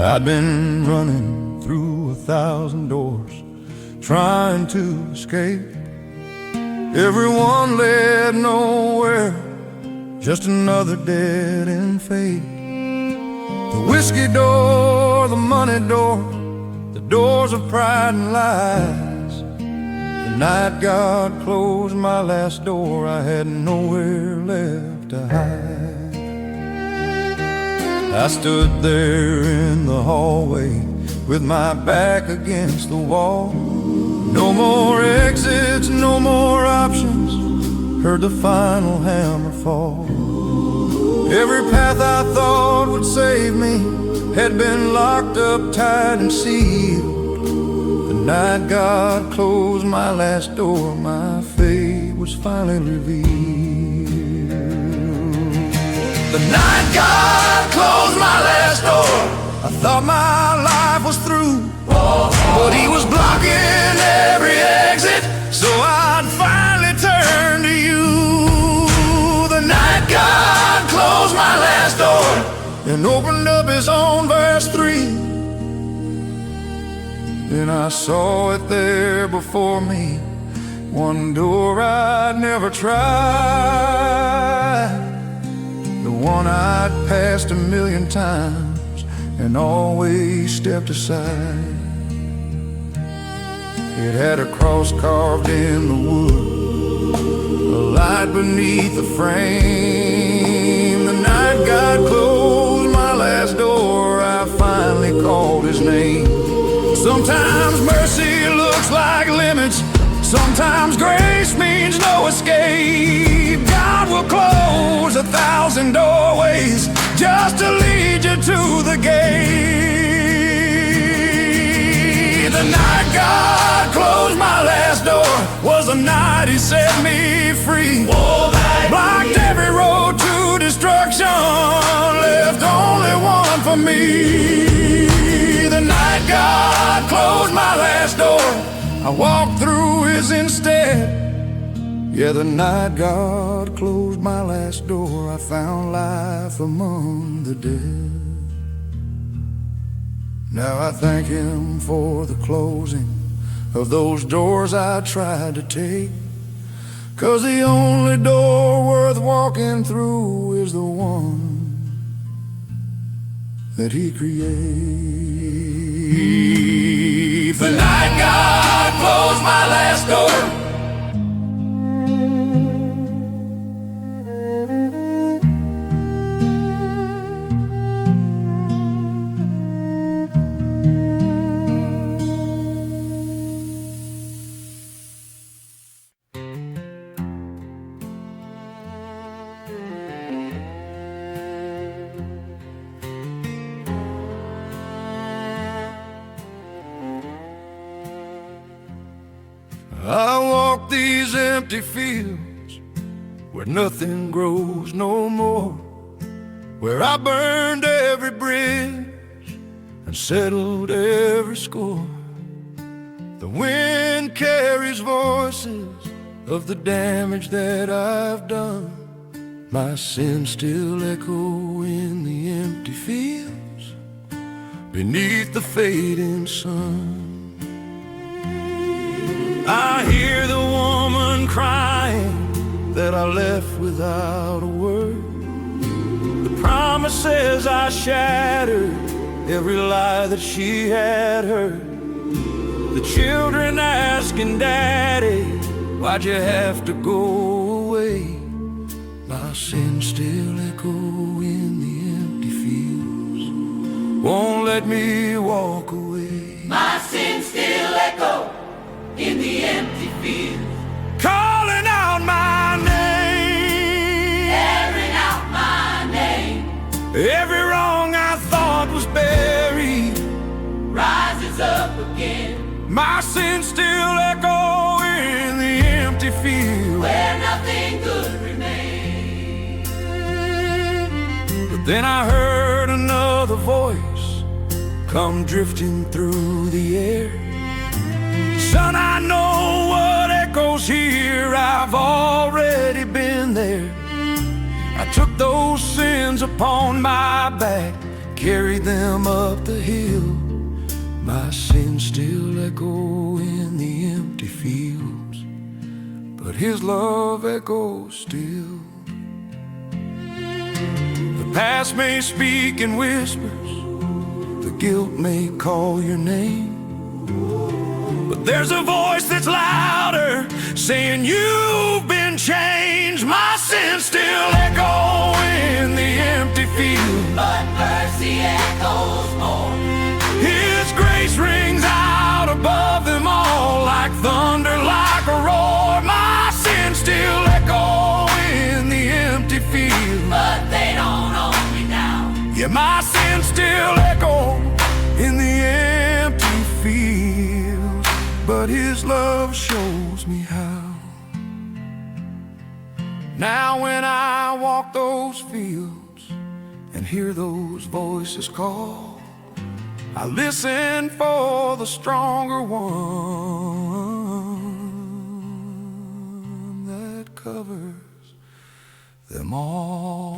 I'd been running through 1,000 doors, trying to escape. Everyone led nowhere, just another dead-end fate. The whiskey door, the money door, the doors of pride and lies. The night God closed my last door, I had nowhere left to hide. I stood there in the hallway with my back against the wall. No more exits, no more options. Heard the final hammer fall. Every path I thought would save me had been locked up, tied and sealed. The night God closed my last door, my fate was finally revealed. The night God closed my last door, I thought my life was through. But he was blocking every exit, so I'd finally turn to you. The night God closed my last door and opened up his own verse 3. Then I saw it there before me, one door I'd never tried, the one I'd passed 1,000,000 times and always stepped aside. It had a cross carved in the wood, a light beneath the frame. The night God closed my last door, I finally called his name. Sometimes mercy looks like limits, sometimes grace means no escape. God will close 1,000 doorways just to lead you to the gate. The night God closed my last door was the night he set me free. Blocked every road to destruction, left only one for me. The night God closed my last door, I walked through his instead. Yeah, the night God closed my last door, I found life among the dead. Now I thank him for the closing of those doors I tried to take, 'cause the only door worth walking through is the one that he created. The night God closed my last door, I walk these empty fields where nothing grows no more, where I burned every bridge and settled every score. The wind carries voices of the damage that I've done. My sins still echo in the empty fields beneath the fading sun. I hear the woman crying that I left without a word, the promises I shattered, every lie that she had heard. The children asking, Daddy, why'd you have to go away? My sins still echo in the empty fields, won't let me walk away. My sins still echo in the empty field, calling out my name, airing out my name. Every wrong I thought was buried rises up again. My sins still echo in the empty field, where nothing good remains. But then I heard another voice come drifting through the air. Son, I know what echoes here, I've already been there. I took those sins upon my back, carried them up the hill. My sins still echo in the empty fields, but His love echoes still. The past may speak in whispers, the guilt may call your name, but there's a voice that's louder, saying you've been changed. My sins still echo in the empty field, but mercy echoes more. His grace rings out above them all, like thunder, like a roar. My sins still echo in the empty field, but they don't own me now. yeah, my sins still echo in the empty field, but His love shows me how. Now when I walk those fields and hear those voices call, I listen for the stronger one that covers them all.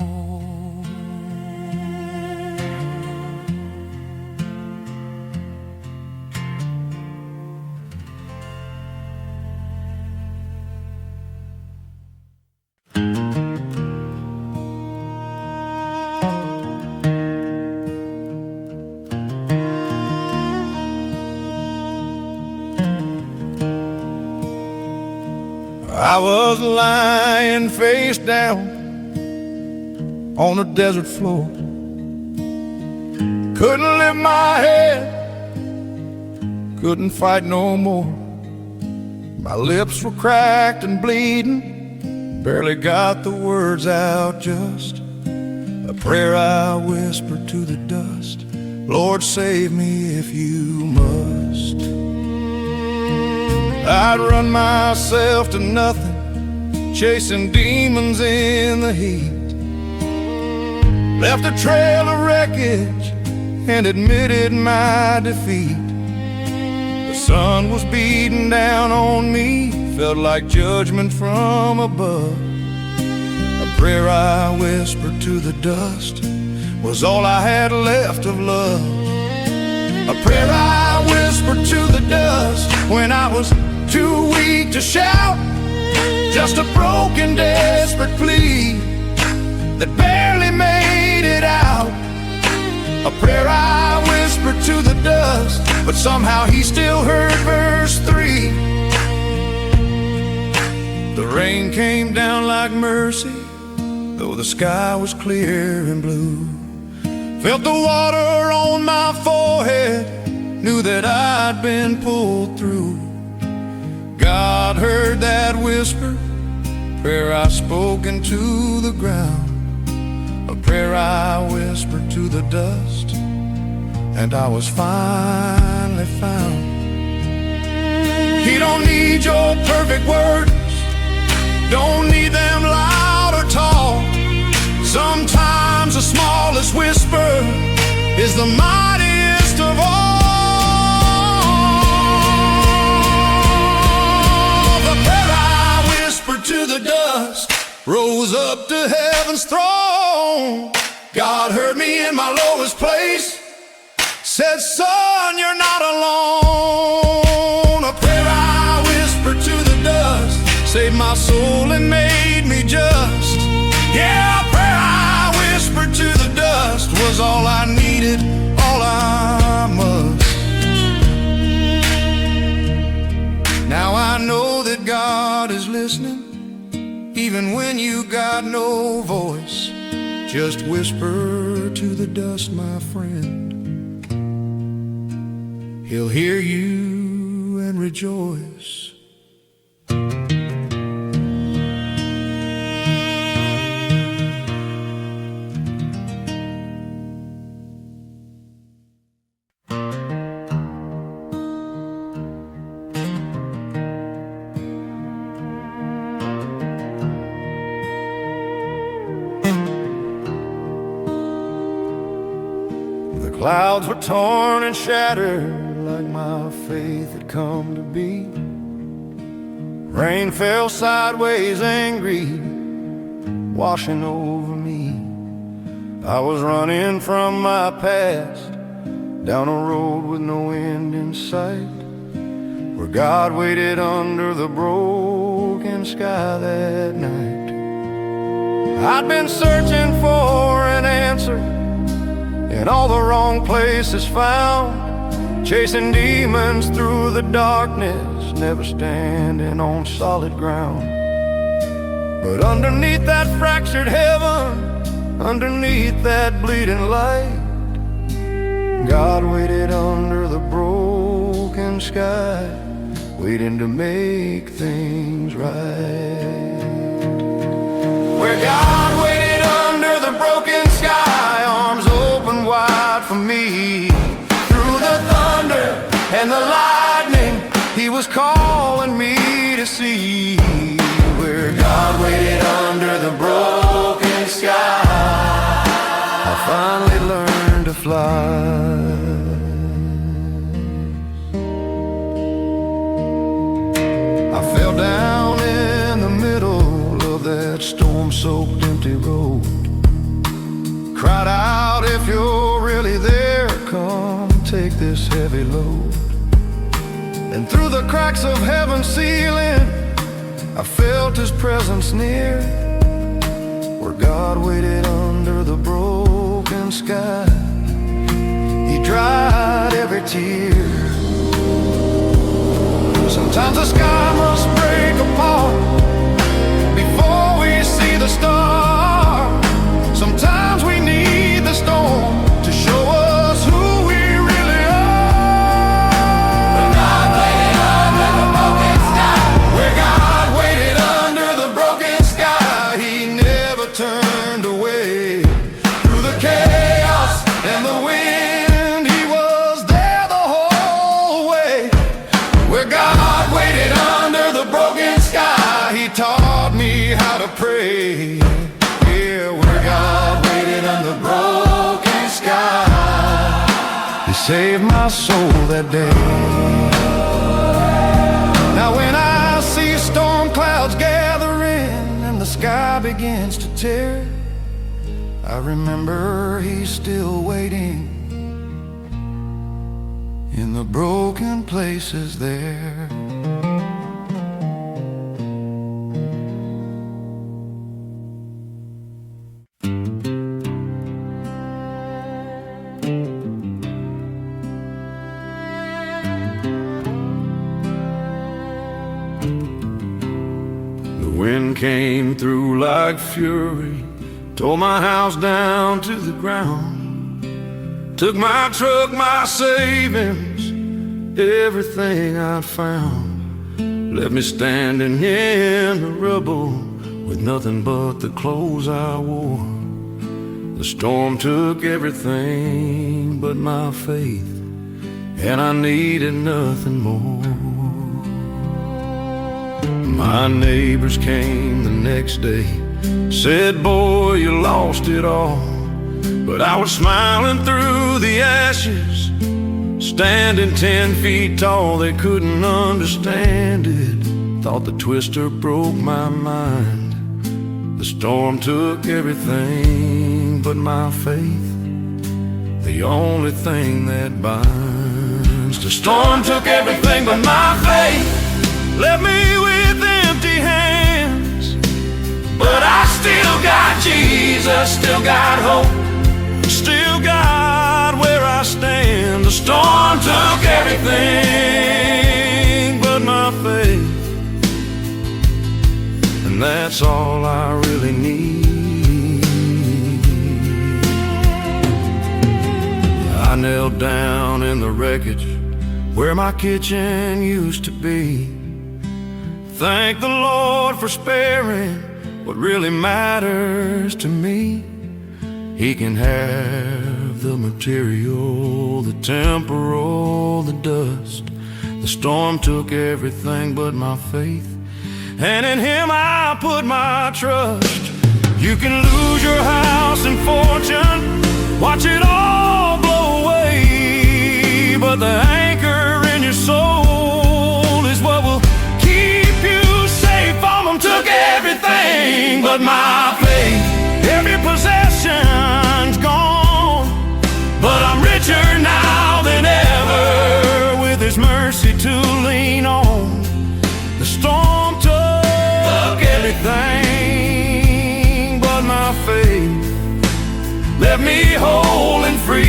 I was lying face down on a desert floor, couldn't lift my head, couldn't fight no more. My lips were cracked and bleeding, barely got the words out, just a prayer I whispered to the dust. Lord, save me if you must. I'd run myself to nothing, chasing demons in the heat. Left a trail of wreckage and admitted my defeat. The sun was beating down on me, felt like judgment from above. A prayer I whispered to the dust was all I had left of love. A prayer I whispered to the dust when I was too weak to shout, just a broken, desperate plea that barely made it out. A prayer I whispered to the dust, but somehow He still heard verse 3. The rain came down like mercy, though the sky was clear and blue. Felt the water on my forehead, knew that I'd been pulled through. God heard that whisper, prayer I spoke into the ground. A prayer I whispered to the dust, and I was finally found. He don't need your perfect words, don't need them loud or tall. Sometimes the smallest whisper is the mightiest of all. The prayer I whispered to the dust rose up to heaven's throne. God heard me in my lowest place, said, son, you're not alone. A prayer I whispered to the dust saved my soul and made me just. Yeah, a prayer I whispered to the dust was all I needed, all I must. Now I know that God is listening, even when you got no voice. Just whisper to the dust, my friend. He'll hear you and rejoice. The clouds were torn and shattered like my faith had come to be. Rain fell sideways angry, washing over me. I was running from my past, down a road with no end in sight, where God waited under the broken sky that night. I'd been searching for an answer in all the wrong places found, chasing demons through the darkness, never standing on solid ground. But underneath that fractured heaven, underneath that bleeding light, God waited under the broken sky, waiting to make things right. Where God waited under the broken sky, arms open wide for me. Through the thunder and the lightning, He was calling me to see. Where God waited under the broken sky, I finally learned to fly. I fell down in the middle of that storm-soaked empty road, cried out, if you're really there, come take this heavy load. And through the cracks of heaven's ceiling, I felt His presence near, where God waited under the broken sky. He dried every tear. Sometimes the sky must break apart before we see the star. Sometimes we need the storm to show us who we really are. Where God waited under the broken sky, where God waited under the broken sky, He never turned away. Through the chaos and the wind, He was there the whole way. Where God waited under the broken sky, He taught me how to pray. Yeah, where God waited under the broken sky, He saved my soul that day. Now when I see storm clouds gathering and the sky begins to tear, I remember He's still waiting in the broken places there. The wind came through like fury, tore my house down to the ground, took my truck, my savings, everything I'd found, left me standing in the rubble with nothing but the clothes I wore. The storm took everything but my faith, and I needed nothing more. My neighbors came the next day, said, boy, you lost it all. But I was smiling through the ashes, standing 10 feet tall. They couldn't understand it, thought the twister broke my mind. The storm took everything but my faith, the only thing that binds. The storm took everything but my faith, left me with empty hands. But I still got Jesus, still got hope, still got where I stand. The storm took everything but my faith, and that's all I really need. I knelt down in the wreckage where my kitchen used to be. Thank the Lord for sparing what really matters to me. He can have the material, the temporal, the dust. The storm took everything but my faith, and in Him I put my trust. You can lose your house and fortune, watch it all blow away, but the anchor in your soul is what will keep you safe. From them took everything but my faith. Every possession's His mercy to lean on. The storm took everything but my faith, left me whole and free.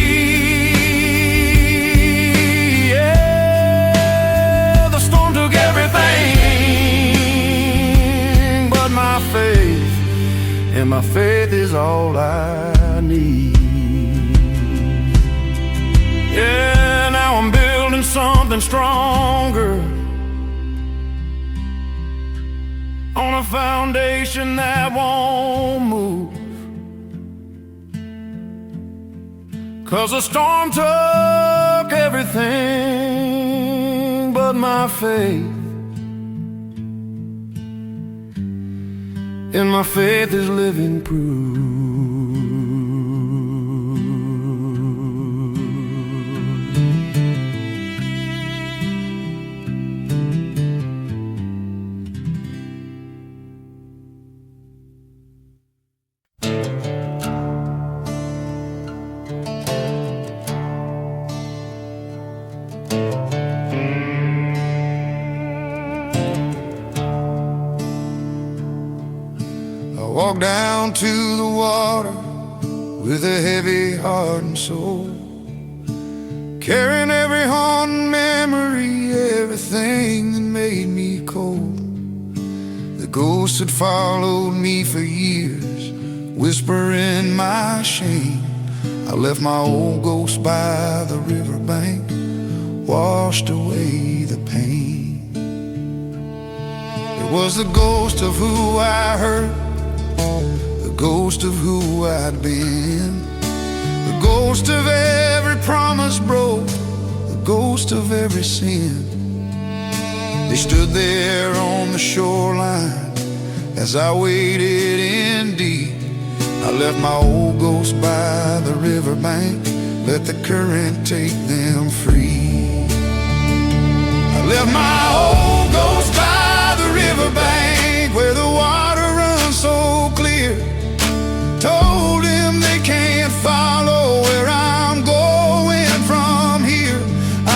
Yeah, the storm took everything but my faith, and my faith is all I need. Yeah, now I'm building something stronger on a foundation that won't move. 'Cause the storm took everything but my faith, and my faith is living proof. Walk down to the water with a heavy heart and soul, carrying every haunting memory, everything that made me cold. The ghosts had followed me for years, whispering my shame. I left my old ghost by the riverbank, washed away the pain. It was the ghost of who I hurt, the ghost of who I'd been, the ghost of every promise broke, the ghost of every sin. They stood there on the shoreline as I waded in deep. I left my old ghost by the riverbank, let the current take them free. I left my old ghost by the riverbank where the water runs so clear. Told him they can't follow where I'm going from here.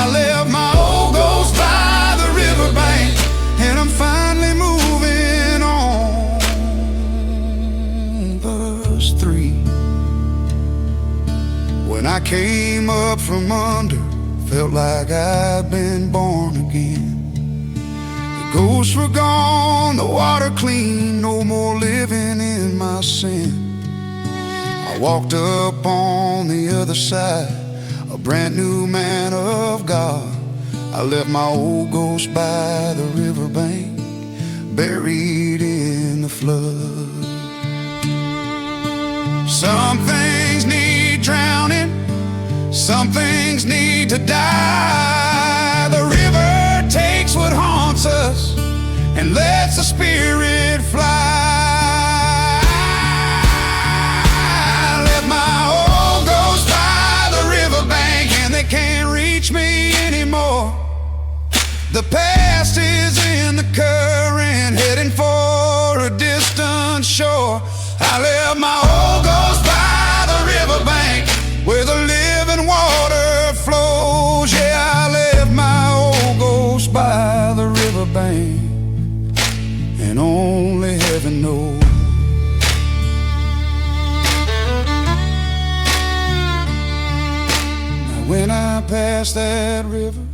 I left my old ghost by the riverbank, and I'm finally moving on. Verse 3. When I came up from under, felt like I'd been born again. The ghosts were gone, the water clean, no more living in my sin. I walked up on the other side, a brand new man of God. I left my old ghost by the riverbank, buried in the flood. Some things need drowning, some things need to die. The river takes what haunts us and lets the spirit fly. Can't reach me anymore. The past is in the current, heading for a distant shore. I left my old ghost by the riverbank where the living water flows. Yeah, I left my old ghost by the riverbank, and only heaven knows. When I pass that river,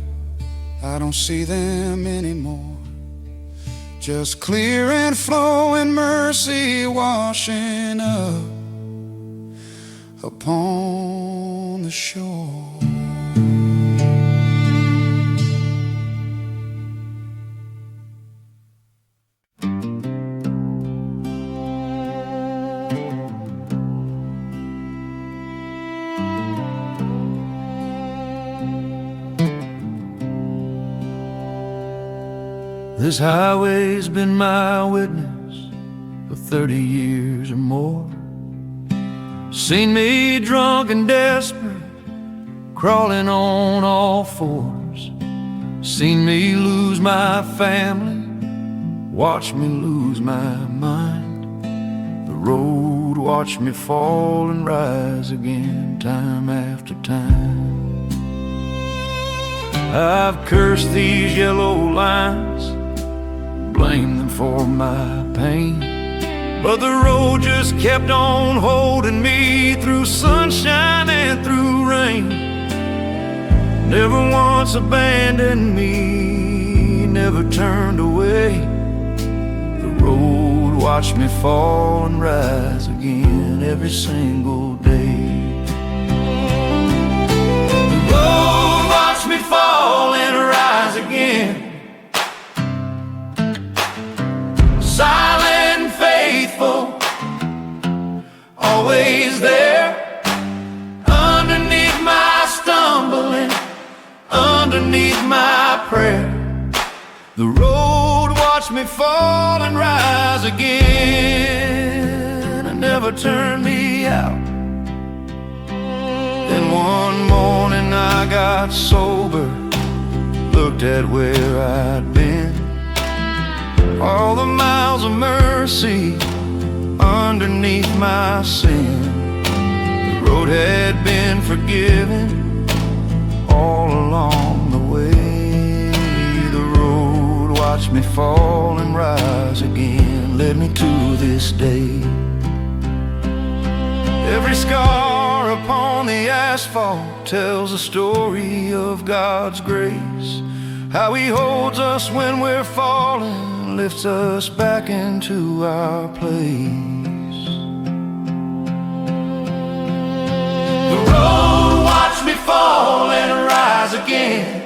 I don't see them anymore. Just clear and flowing mercy washing up upon the shore. This highway's been my witness for 30 years or more. Seen me drunk and desperate, crawling on all fours. Seen me lose my family, watch me lose my mind. The road watched me fall and rise again, time after time. I've cursed these yellow lines, blamed them for my pain, but the road just kept on holding me through sunshine and through rain. Never once abandoned me, never turned away. The road watched me fall and rise again every single day. The road watched me fall and rise again. Silent and faithful, always there, underneath my stumbling, underneath my prayer. The road watched me fall and rise again and never turned me out. Then one morning I got sober, looked at where I'd been. All the miles of mercy underneath my sin. The road had been forgiven all along the way. The road watched me fall and rise again, led me to this day. Every scar upon the asphalt tells a story of God's grace, how He holds us when we're falling, lifts us back into our place. The road watched me fall and rise again,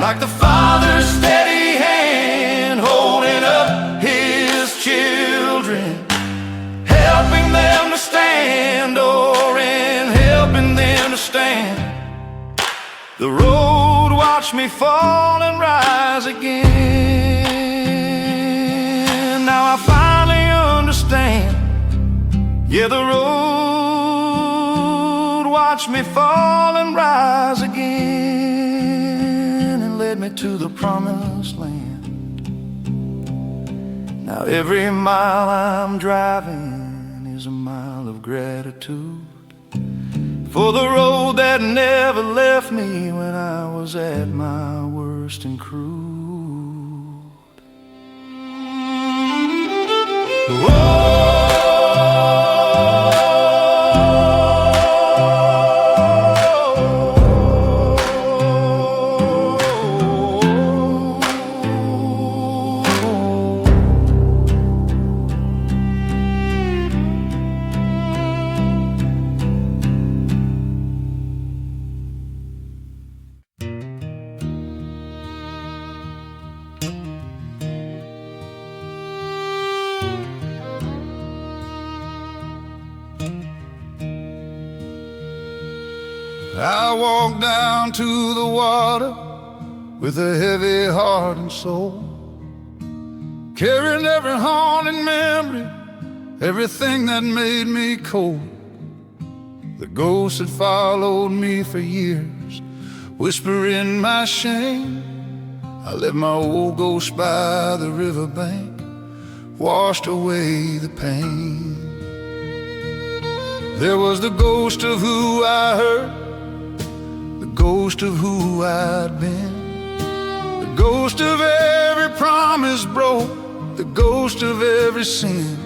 like the Father's steady hand holding up His children, helping them to stand, or in helping them to stand. The road watched me fall and rise again. Now I finally understand. Yeah, the road watched me fall and rise again and led me to the promised land. Now every mile I'm driving is a mile of gratitude for the road that never left me when I was at my worst and crude. Whoa. I walked down to the water with a heavy heart and soul, carrying every haunting memory, everything that made me cold. The ghosts had followed me for years, whispering my shame. I left my old ghost by the riverbank, washed away the pain. There was the ghost of who I heard, the ghost of who I'd been, the ghost of every promise broke, the ghost of every sin.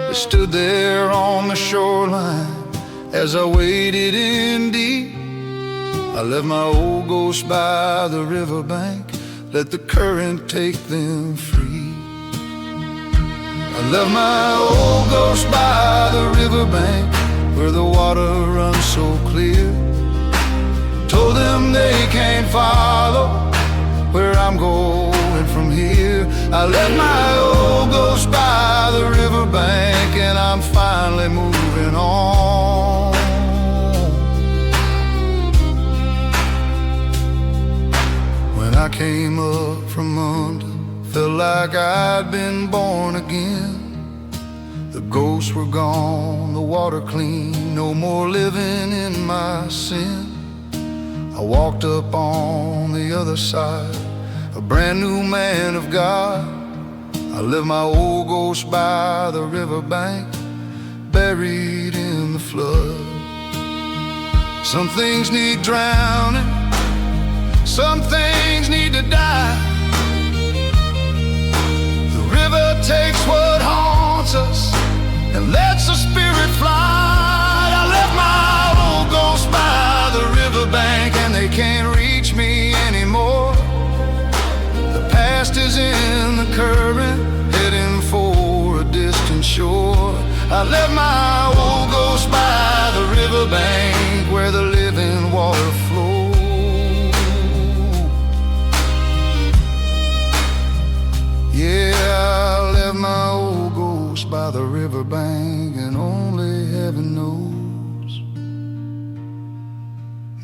They stood there on the shoreline as I waded in deep. I left my old ghost by the riverbank, let the current take them free. I left my old ghost by the riverbank where the water runs so clear. Told them they can't follow where I'm going from here. I left my old ghost by the riverbank and I'm finally moving on. When I came up from under, felt like I'd been born again. The ghosts were gone, the water clean, no more living in my sin. I walked up on the other side, a brand new man of God. I left my old ghost by the riverbank, buried in the flood. Some things need drowning, some things need to die. The river takes what haunts us and lets the spirit fly. I left my old ghost by the riverbank, and they can't reach me anymore. The past is in the current, heading for a distant shore. I left my old ghost by the riverbank, where the living water flows. Yeah, I left my old ghost by the riverbank, and only heaven knows.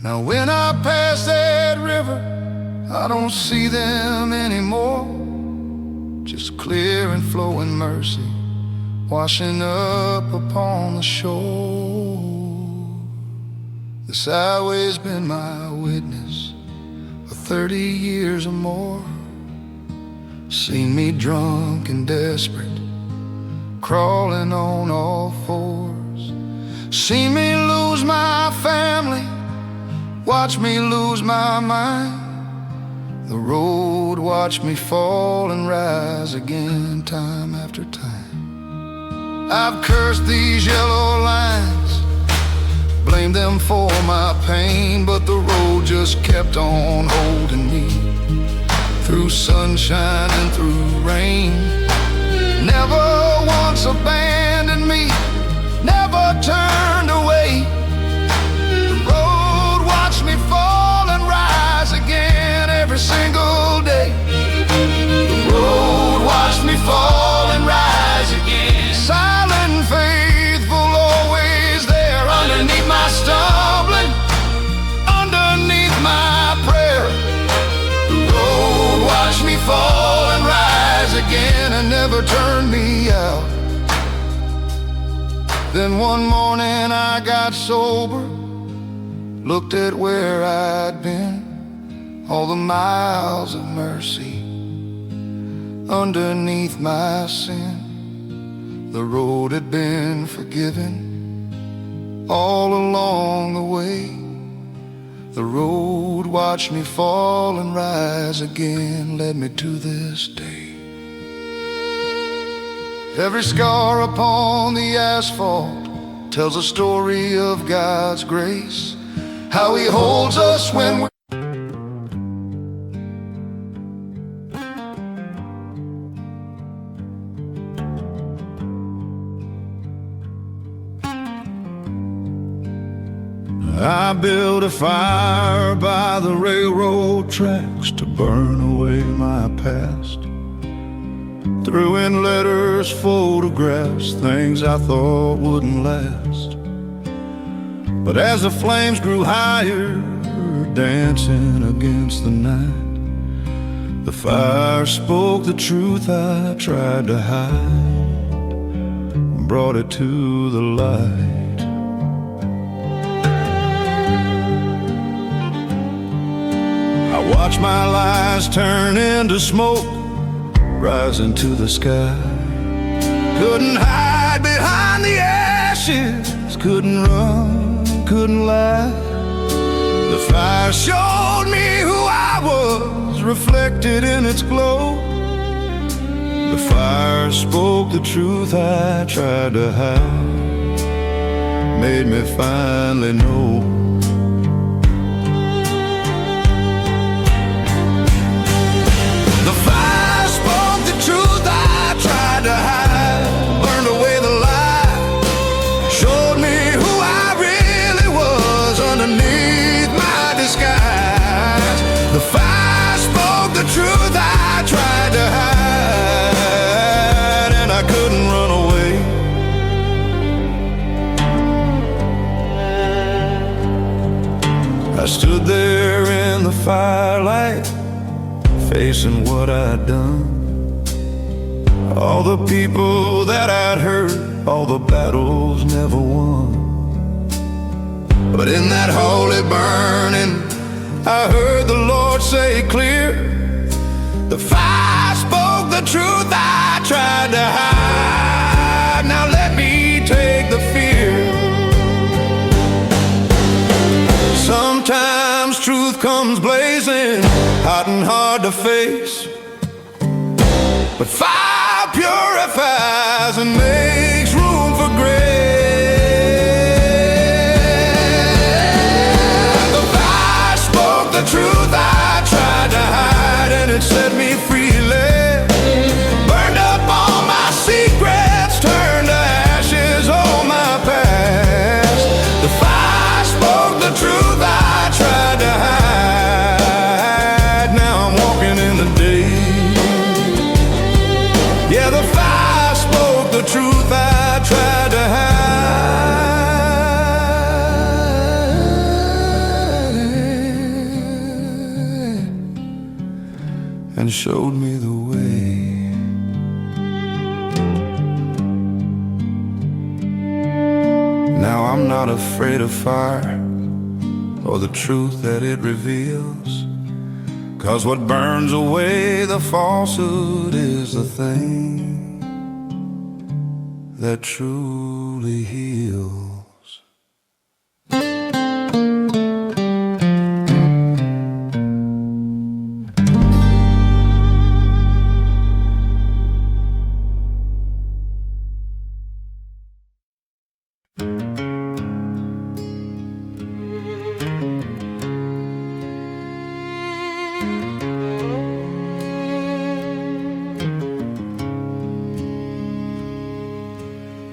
Now when I pass that river, I don't see them anymore. Just clear and flowing mercy, washing up upon the shore. This highway's been my witness for 30 years or more. Seen me drunk and desperate, crawling on all fours. Seen me lose my family, watch me lose my mind. The road watched me fall and rise again, time after time. I've cursed these yellow lines, blamed them for my pain, but the road just kept on holding me through sunshine and through rain. Never once abandoned me, never turned away. The road watched me fall and rise again every single day. The road watched me fall and rise again. Silent and faithful, always there underneath my stumbling, underneath my prayer. The road watched me fall and rise again and never turned me out. Then one morning I got sober, looked at where I'd been, all the miles of mercy underneath my sin. The road had been forgiven all along the way. The road watched me fall and rise again, led me to this day. Every scar upon the asphalt tells a story of God's grace, how He holds us when we're I built a fire by the railroad tracks to burn away my past. Threw in letters, photographs, things I thought wouldn't last. But as the flames grew higher, dancing against the night, the fire spoke the truth I tried to hide, brought it to the light. I watched my lies turn into smoke, rising to the sky. Couldn't hide behind the ashes, couldn't run, couldn't lie. The fire showed me who I was, reflected in its glow. The fire spoke the truth I tried to hide, made me finally know. The fire spoke the truth I tried to hide, burned away the lie, showed me who I really was underneath my disguise. The fire spoke the truth I tried to hide, and I couldn't run away. I stood there in the firelight, facing what I'd done, all the people that I'd hurt, all the battles never won. But in that holy burning, I heard the Lord say clear, the fire spoke the truth I tried to hide. Now let me take the fear. truth comes blazing, hot and hard to face. But fire purifies and makes room for grace. The fire spoke the truth I tried to hide, and it set me freely. Burned up all my secrets, turned to ashes all my past. The fire spoke the truth I tried to hide. Now I'm walking in the day. Yeah, the fire spoke the truth I tried to hide, and showed me the way. Now I'm not afraid of fire or the truth that it reveals, 'cause what burns away the falsehood is the thing that truly heals.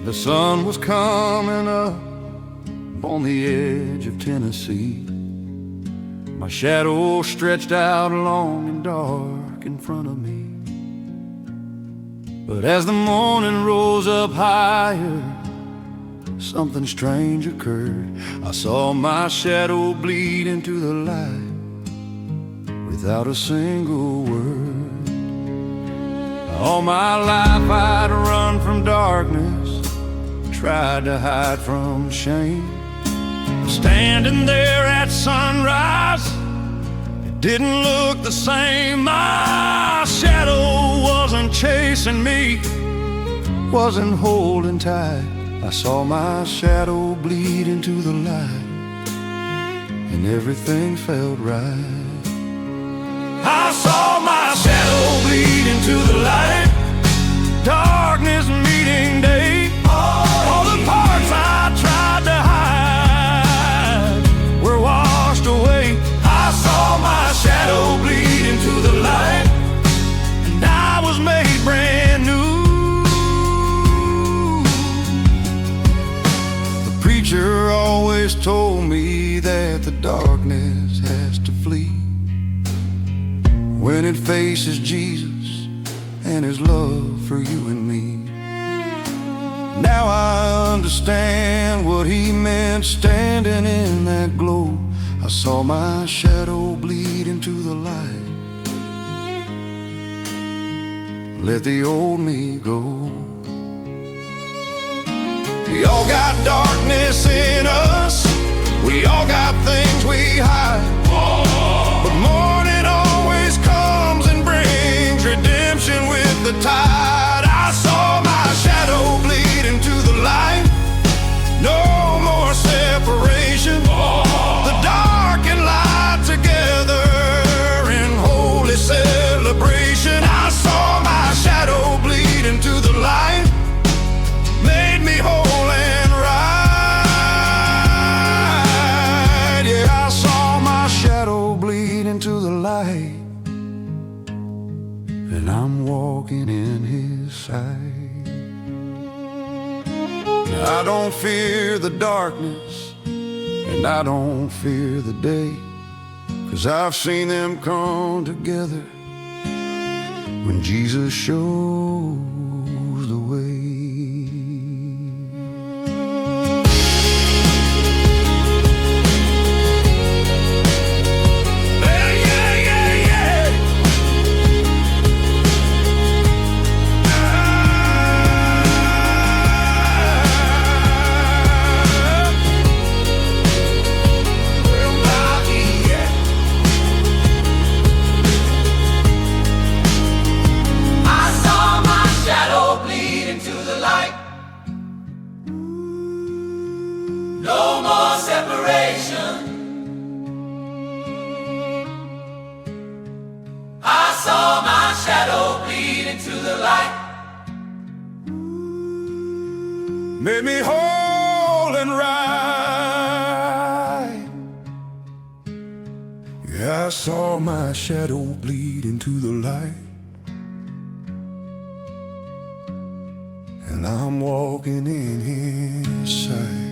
The sun was coming up on the edge of Tennessee. My shadow stretched out long and dark in front of me. But as the morning rose up higher, something strange occurred. I saw my shadow bleed into the light without a single word. All my life I'd run from darkness, tried to hide from shame. Standing there at sunrise, it didn't look the same. My shadow wasn't chasing me, wasn't holding tight. I saw my shadow bleed into the light, and everything felt right. I saw my shadow bleed into the light, darkness meeting day. All the parts I tried to hide were washed away. I saw my shadow bleed into the light, and I was made brand new. The preacher always told me that the darkness has to flee when it faces Jesus and His love for you and me. Now I understand what He meant standing in that glow. I saw my shadow bleed into the light. Let the old me go. We all got darkness in us, we all got things we hide. But morning always comes and brings redemption with the tide. I saw my shadow bleed into the light, no more separation. The dark and light together in holy celebration. I saw my shadow bleed into the light, made me whole and right. Yeah, I saw my shadow bleed into the light, and I'm walking in His sight. I don't fear the darkness, and I don't fear the day, 'cause I've seen them come together when Jesus shows the way. I saw my shadow the light. Made me whole and right. Yeah, I saw my shadow bleed into the light, and I'm walking in His sight.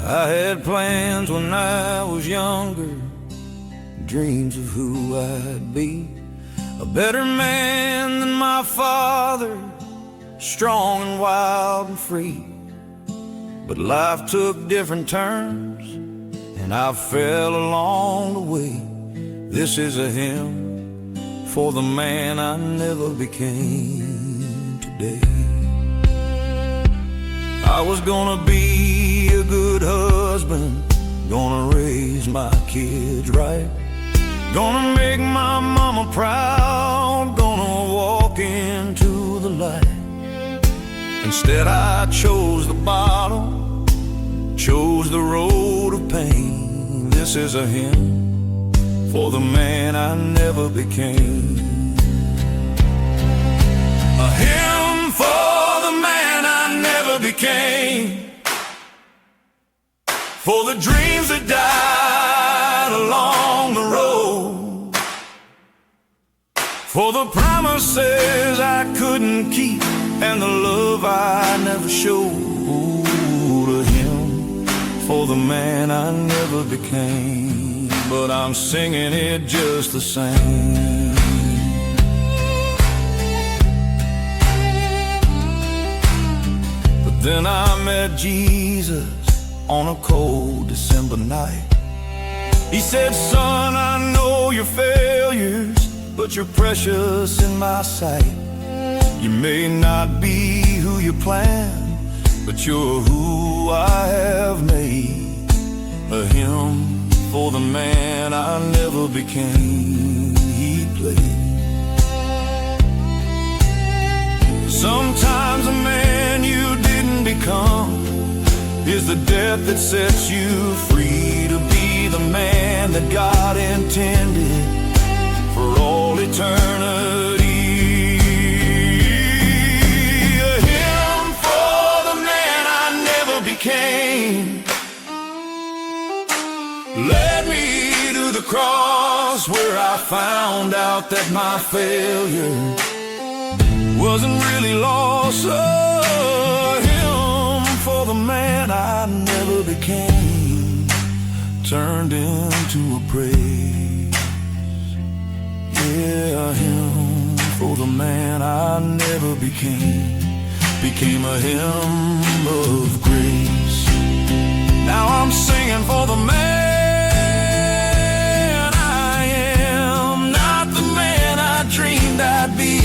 I had plans when I was younger, dreams of who I'd be, a better man than my father, strong and wild and free. But life took different turns, and I fell along the way. This is a hymn for the man I never became today. I was gonna be a good husband, gonna raise my kids right, gonna make my mama proud, gonna walk into the light. Instead I chose the bottle, chose the road of pain. This is a hymn for the man I never became. A hymn for the man I never became, for the dreams that died along the road, for the promises I couldn't keep and the love I never showed. A hymn for the man I never became, but I'm singing it just the same. But then I met Jesus on a cold December night. He said, son, I know your failures, but you're precious in my sight. You may not be who you planned, but you're who I have made. A hymn for the man I never became. He played. Sometimes a man you didn't become is the death that sets you free to be the man that God intended for all eternity. A hymn for the man I never became. Led me to the cross where I found out that my failure wasn't really lost. A hymn for the man I never became, turned into a praise. Yeah, a hymn for the man I never became, became a hymn of grace. Now I'm singing for the man I am, not the man I dreamed I'd be.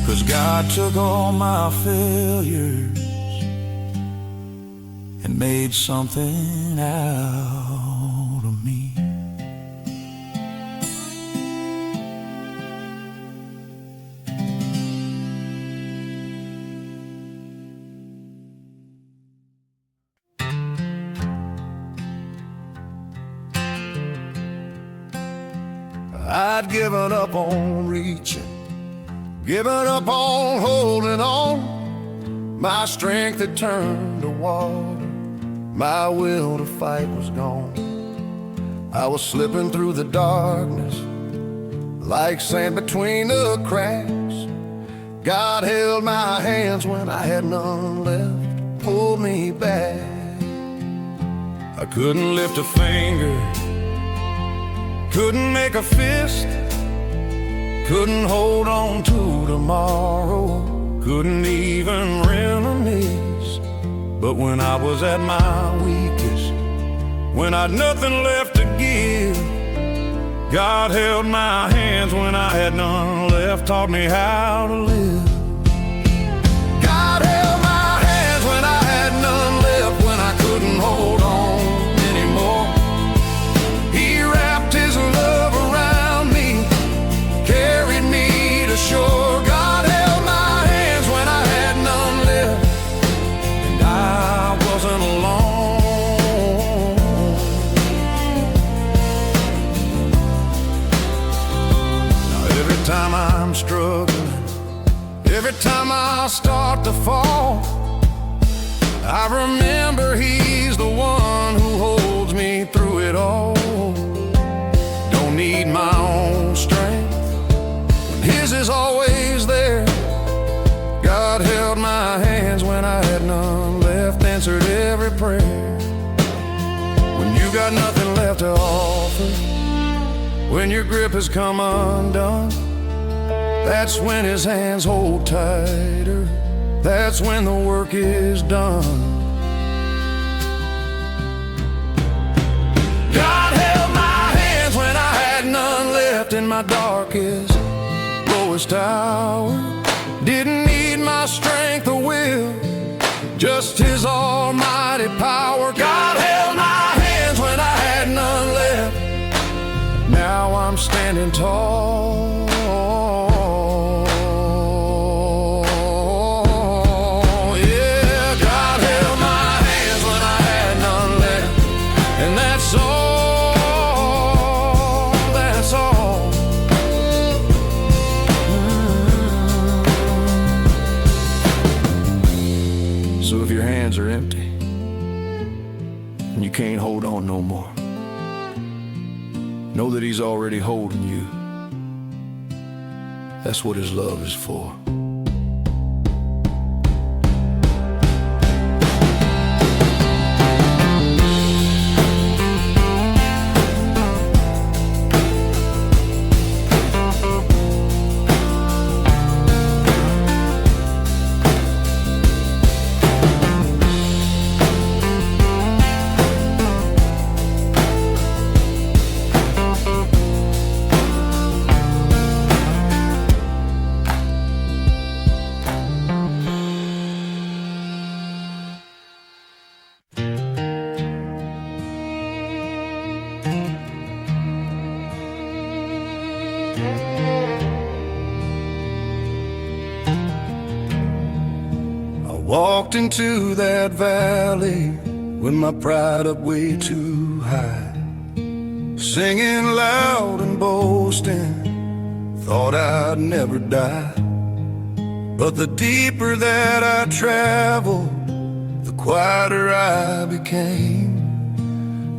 'Cause God took all my failures and made something out of me. I'd given up on reaching, given up on holding on. My strength had turned to water, my will to fight was gone. I was slipping through the darkness like sand between the cracks. God held my hands when I had none left, pulled me back. I couldn't lift a finger, couldn't make a fist, couldn't hold on to tomorrow, couldn't even reminisce. But when I was at my weakest, when I'd nothing left to give, God held my hands when I had none left, taught me how to live. God held my hands when I had none left, when I couldn't hold on anymore. He wrapped His love around me, carried I'm struggling, every time I start to fall, I remember He's the one who holds me through it all. Don't need my own strength when His is always there. God held my hands when I had none left, answered every prayer. When you got nothing left to offer, when your grip has come undone, that's when His hands hold tighter, that's when the work is done. God held my hands when I had none left in my darkest, lowest hour. Didn't need my strength or will, just His almighty power. God held my hands when I had none left, now I'm standing tall. Yeah, God held my hands when I had none left, and that's all, that's all. So if your hands are empty and you can't hold on no more, know that He's already holding you. That's what His love is for. Walked into that valley with my pride up way too high, singing loud and boasting, thought I'd never die. But the deeper that I traveled, the quieter I became.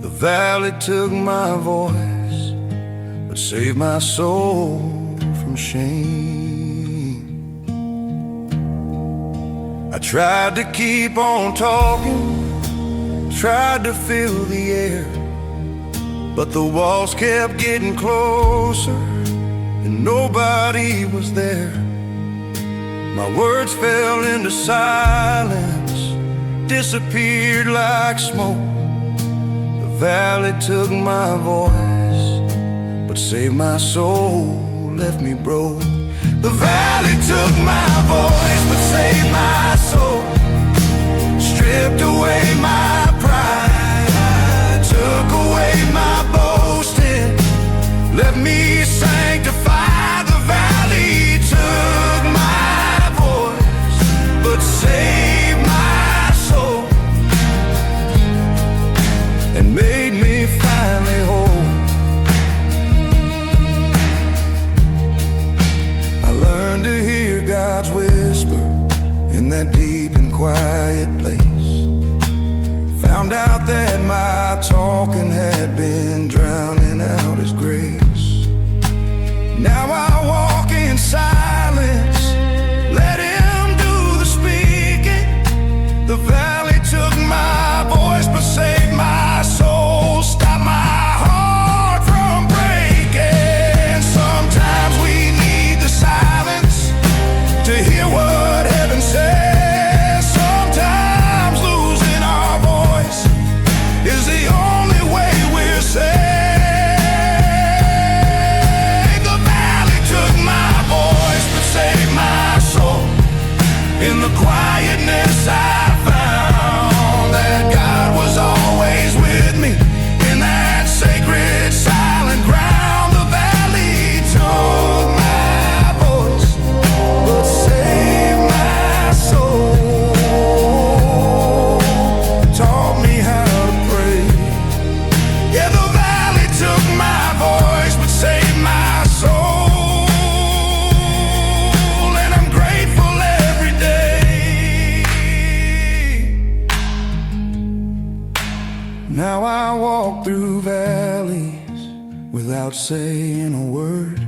The valley took my voice, but saved my soul from shame. I tried to keep on talking, tried to fill the air, but the walls kept getting closer and nobody was there. My words fell into silence, disappeared like smoke. The valley took my voice, but saved my soul, left me broke. The valley took my voice, but saved my soul, stripped away my pride, took away my boasting, let me sanctify. The valley took my voice, but saved my soul, and made me finally whole. Learn to hear God's whisper in that deep and quiet place. without saying a word.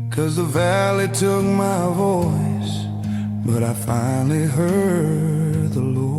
'Cause the valley took my voice, but I finally heard the Lord.